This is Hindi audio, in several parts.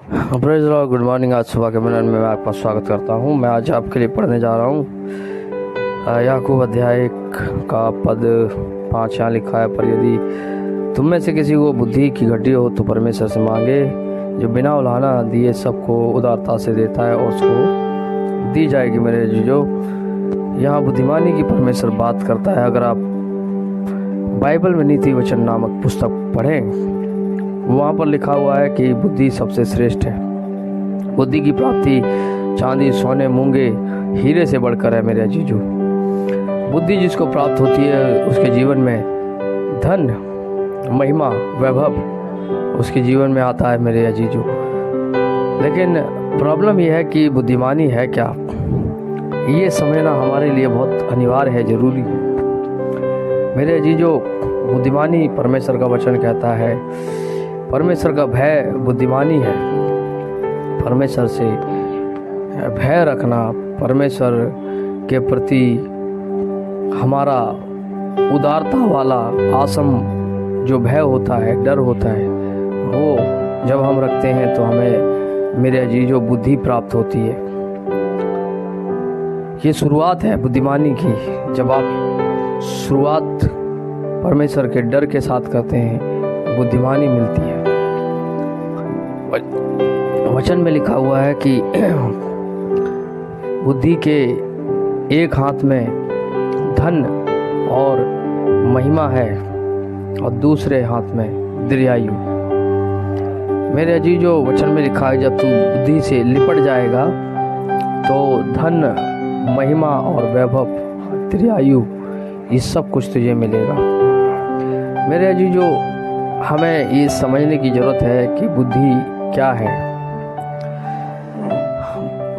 Praise the Lord. Good morning. आज सुबह के मिनट में मैं आपका स्वागत करता हूँ। मैं आज आपके लिए पढ़ने जा रहा हूँ याकूब अध्याय 1 का पद 5। यहाँ लिखा है, पर यदि तुम में से किसी को बुद्धि की घटी हो तो परमेश्वर से मांगे, जो बिना उलाहना दिए सबको उदारता से देता है और उसको दी जाएगी। मेरे जीजो, यहाँ बुद्धिमानी की परमेश्वर बात करता है। अगर आप बाइबल में नीति वचन नामक पुस्तक पढ़ें, वहाँ पर लिखा हुआ है कि बुद्धि सबसे श्रेष्ठ है। बुद्धि की प्राप्ति चांदी, सोने, मूंगे, हीरे से बढ़कर है। मेरे जीजू, बुद्धि जिसको प्राप्त होती है उसके जीवन में धन, महिमा, वैभव उसके जीवन में आता है। मेरे जीजू, लेकिन प्रॉब्लम यह है कि बुद्धिमानी है क्या, ये समझना हमारे लिए बहुत अनिवार्य है, जरूरी है। मेरे जीजो, बुद्धिमानी परमेश्वर का वचन कहता है, परमेश्वर का भय बुद्धिमानी है। परमेश्वर से भय रखना, परमेश्वर के प्रति हमारा उदारता वाला आसम जो भय होता है, डर होता है, वो जब हम रखते हैं तो हमें, मेरे अजीजों, बुद्धि प्राप्त होती है। ये शुरुआत है बुद्धिमानी की। जब आप शुरुआत परमेश्वर के डर के साथ करते हैं, बुद्धिमानी मिलती है। वचन में लिखा हुआ है कि बुद्धि के एक हाथ में धन और महिमा है और दूसरे हाथ में दीर्घायु। मेरे अजीजों, वचन में लिखा है, जब तू बुद्धि से लिपट जाएगा तो धन, महिमा और वैभव, दीर्घायु, ये सब कुछ तुझे मिलेगा। मेरे अजीजों, हमें ये समझने की ज़रूरत है कि बुद्धि क्या है।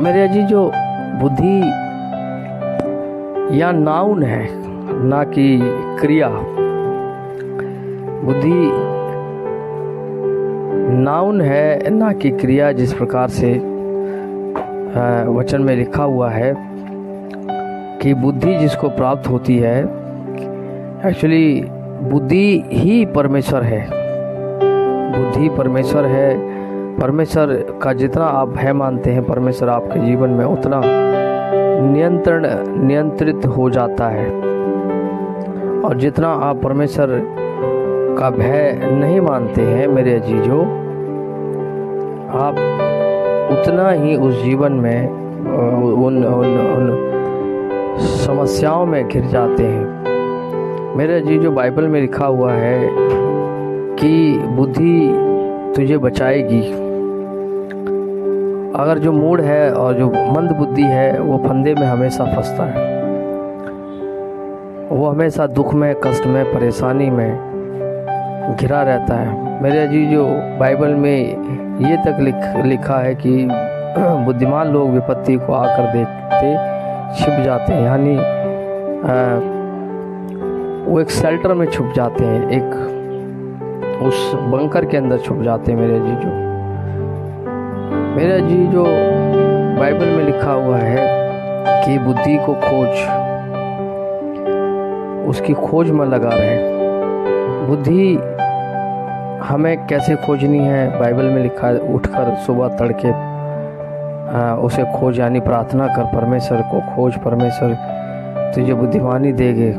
मेरे अजीजों, बुद्धि या नाउन है, ना कि क्रिया। बुद्धि नाउन है, ना कि क्रिया। जिस प्रकार से वचन में लिखा हुआ है कि बुद्धि जिसको प्राप्त होती है, एक्चुअली बुद्धि ही परमेश्वर है। बुद्धि परमेश्वर है। परमेश्वर का जितना आप भय मानते हैं, परमेश्वर आपके जीवन में उतना नियंत्रित हो जाता है। और जितना आप परमेश्वर का भय नहीं मानते हैं, मेरे अजीजों, आप उतना ही उस जीवन में उन समस्याओं में घिर जाते हैं। मेरे अजीजों, बाइबल में लिखा हुआ है कि बुद्धि तुझे बचाएगी। अगर जो मूढ़ है और जो मंद बुद्धि है, वो फंदे में हमेशा फंसता है। वो हमेशा दुख में, कष्ट में, परेशानी में घिरा रहता है। मेरे अजीजों, बाइबल में ये तक लिखा है कि बुद्धिमान लोग विपत्ति को आकर देखते छिप जाते हैं, यानी वो एक शेल्टर में छुप जाते हैं, एक उस बंकर के अंदर छुप जाते हैं। मेरे जीजो, बाइबल में लिखा हुआ है कि बुद्धि को खोज, उसकी खोज में लगा रहे। बुद्धि हमें कैसे खोजनी है, बाइबल में लिखा है, उठकर सुबह तड़के उसे खोज, यानी प्रार्थना कर, परमेश्वर को खोज, परमेश्वर तुझे बुद्धिमानी देंगे।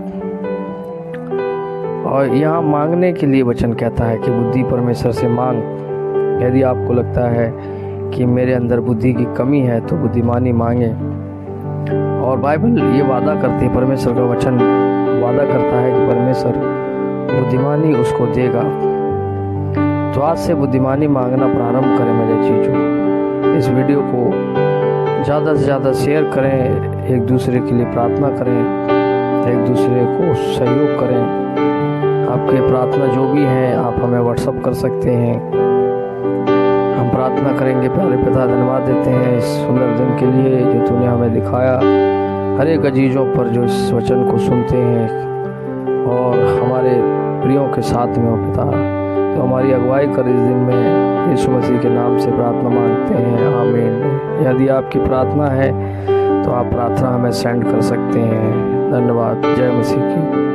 और यहाँ मांगने के लिए वचन कहता है कि बुद्धि परमेश्वर से मांग। यदि आपको लगता है कि मेरे अंदर बुद्धि की कमी है तो बुद्धिमानी मांगे। और बाइबल ये वादा करती है, परमेश्वर का वचन वादा करता है कि परमेश्वर बुद्धिमानी उसको देगा। तो आज से बुद्धिमानी मांगना प्रारंभ करें। मेरे चीज़ों, इस वीडियो को ज़्यादा से ज़्यादा शेयर करें, एक दूसरे के लिए प्रार्थना करें, एक दूसरे को सहयोग करें। आपके प्रार्थना जो भी हैं, आप हमें व्हाट्सअप कर सकते हैं, हम प्रार्थना करेंगे। प्यारे पिता, धन्यवाद देते हैं इस सुंदर दिन के लिए जो तूने हमें दिखाया। हर एक अजीज़ों पर जो इस वचन को सुनते हैं और हमारे प्रियों के साथ में हो पिता, तो हमारी अगुवाई कर इस दिन में यीशु मसीह के नाम से प्रार्थना मांगते हैं, आमीन। यदि आपकी प्रार्थना है तो आप प्रार्थना हमें सेंड कर सकते हैं। धन्यवाद। जय मसीह की।